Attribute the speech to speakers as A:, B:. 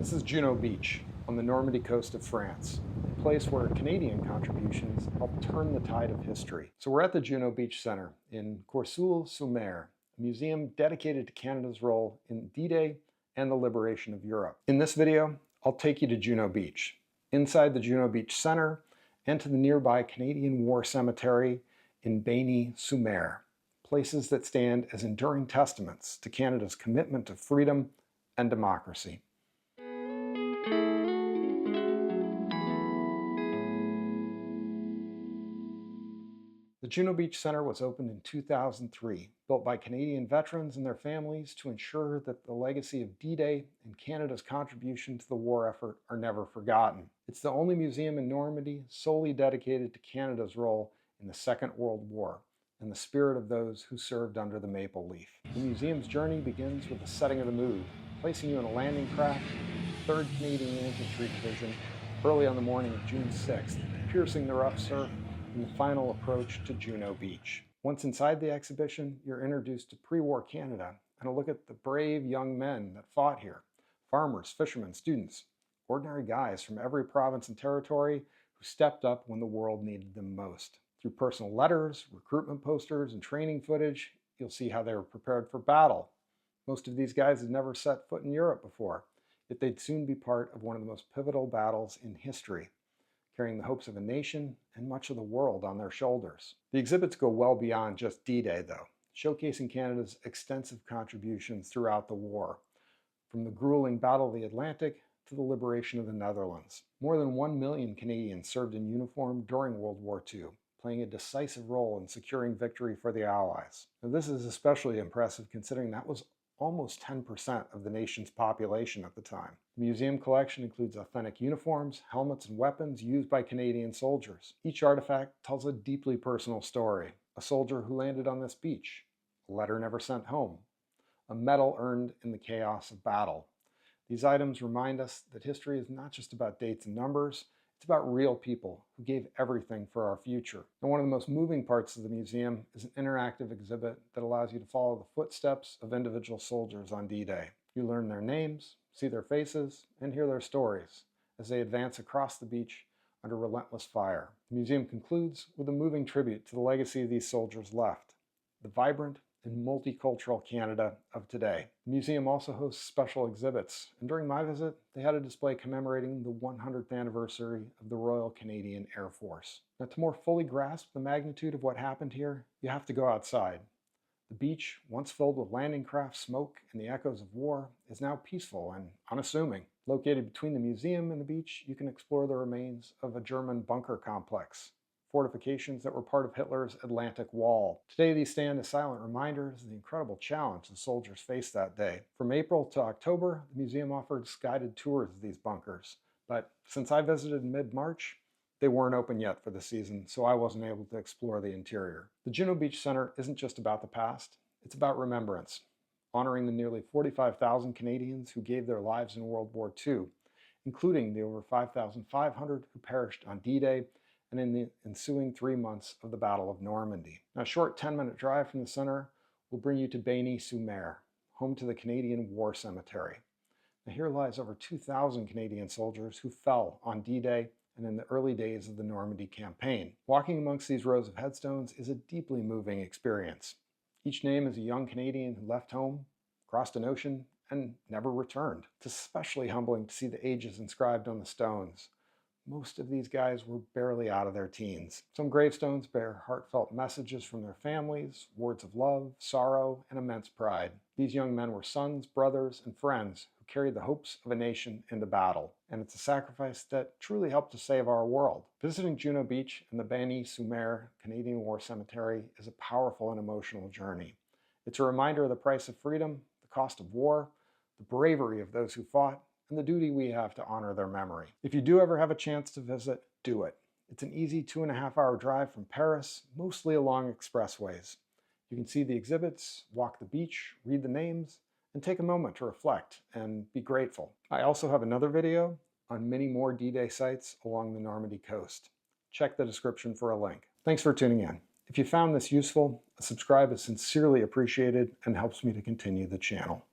A: This is Juno Beach on the Normandy coast of France, a place where Canadian contributions helped turn the tide of history. So we're at the Juno Beach Centre in Courseulles-sur-Mer, a museum dedicated to Canada's role in DDay and the liberation of Europe. In this video, I'll take you to Juno Beach, inside the Juno Beach Centre, and to the nearby Canadian War Cemetery in Beny-sur-Mer, places that stand as enduring testaments to Canada's commitment to freedom and democracy. The Juno Beach Centre was opened in 2003, built by Canadian veterans and their families to ensure that the legacy of D-Day and Canada's contribution to the war effort are never forgotten. It's the only museum in Normandy solely dedicated to Canada's role in the Second World War and the spirit of those who served under the maple leaf. The museum's journey begins with the setting of the mood, placing you in a landing craft, 3rd Canadian Infantry Division, early on the morning of June 6th, piercing the rough surf and the final approach to Juno Beach. Once inside the exhibition, you're introduced to pre-war Canada and a look at the brave young men that fought here. Farmers, fishermen, students, ordinary guys from every province and territory who stepped up when the world needed them most. Through personal letters, recruitment posters, and training footage, you'll see how they were prepared for battle. Most of these guys had never set foot in Europe before, yet they'd soon be part of one of the most pivotal battles in history, carrying the hopes of a nation and much of the world on their shoulders. The exhibits go well beyond just D-Day, though, showcasing Canada's extensive contributions throughout the war, from the grueling Battle of the Atlantic to the liberation of the Netherlands. More than 1 million Canadians served in uniform during World War II, playing a decisive role in securing victory for the Allies. Now, this is especially impressive considering that was almost 10% of the nation's population at the time. The museum collection includes authentic uniforms, helmets, and weapons used by Canadian soldiers. Each artifact tells a deeply personal story. A soldier who landed on this beach, a letter never sent home, a medal earned in the chaos of battle. These items remind us that history is not just about dates and numbers, it's about real people who gave everything for our future. And one of the most moving parts of the museum is an interactive exhibit that allows you to follow the footsteps of individual soldiers on D-Day. You learn their names, see their faces, and hear their stories as they advance across the beach under relentless fire. The museum concludes with a moving tribute to the legacy these soldiers left, the vibrant and multicultural Canada of today. The museum also hosts special exhibits, and during my visit, they had a display commemorating the 100th anniversary of the Royal Canadian Air Force. Now, to more fully grasp the magnitude of what happened here, you have to go outside. The beach, once filled with landing craft smoke and the echoes of war, is now peaceful and unassuming. Located between the museum and the beach, you can explore the remains of a German bunker complex, fortifications that were part of Hitler's Atlantic Wall. Today, these stand as silent reminders of the incredible challenge the soldiers faced that day. From April to October, the museum offered guided tours of these bunkers, but since I visited in mid-March, they weren't open yet for the season, so I wasn't able to explore the interior. The Juno Beach Centre isn't just about the past, it's about remembrance, honoring the nearly 45,000 Canadians who gave their lives in World War II, including the over 5,500 who perished on D-Day and in the ensuing 3 months of the Battle of Normandy. Now, a short 10-minute drive from the centre will bring you to Beny-sur-Mer, home to the Canadian War Cemetery. Now, here lies over 2,000 Canadian soldiers who fell on D-Day and in the early days of the Normandy campaign. Walking amongst these rows of headstones is a deeply moving experience. Each name is a young Canadian who left home, crossed an ocean, and never returned. It's especially humbling to see the ages inscribed on the stones. Most of these guys were barely out of their teens. Some gravestones bear heartfelt messages from their families, words of love, sorrow, and immense pride. These young men were sons, brothers, and friends who carried the hopes of a nation into battle. And it's a sacrifice that truly helped to save our world. Visiting Juno Beach and the Beny-sur-Mer Canadian War Cemetery is a powerful and emotional journey. It's a reminder of the price of freedom, the cost of war, the bravery of those who fought, and the duty we have to honor their memory. If you do ever have a chance to visit, do it. It's an easy 2.5-hour drive from Paris, mostly along expressways. You can see the exhibits, walk the beach, read the names, and take a moment to reflect and be grateful. I also have another video on many more D-Day sites along the Normandy coast. Check the description for a link. Thanks for tuning in. If you found this useful, a subscribe is sincerely appreciated and helps me to continue the channel.